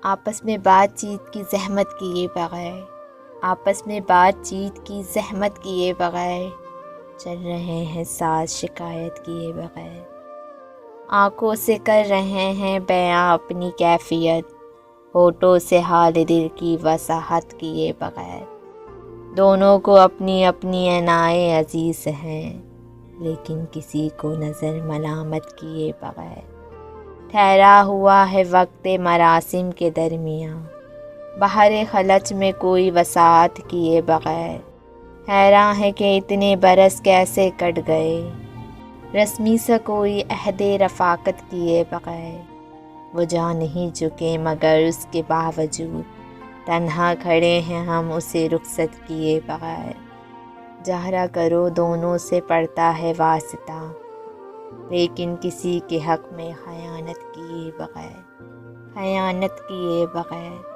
آپس میں بات چیت کی زحمت کیے بغیر، آپس میں بات چیت کی زحمت کیے بغیر، چل رہے ہیں ساتھ شکایت کیے بغیر، آنکھوں سے کر رہے ہیں بیاں اپنی کیفیت، ہونٹوں سے حال دل کی وضاحت کیے بغیر۔ دونوں کو اپنی اپنی عنائیں عزیز ہیں، لیکن کسی کو نظر ملامت کیے بغیر۔ ٹھہرا ہوا ہے وقت مراسم کے درمیاں، بہر خلج میں کوئی وسعت کیے بغیر۔ حیران ہے کہ اتنے برس کیسے کٹ گئے، رسمی سا کوئی عہد رفاقت کیے بغیر۔ وہ جا نہیں چکے مگر اس کے باوجود، تنہا کھڑے ہیں ہم اسے رخصت کیے بغیر۔ جہرا کرو دونوں سے پڑتا ہے واسطہ، لیکن کسی کے حق میں خیانت کیے بغیر، خیانت کیے بغیر۔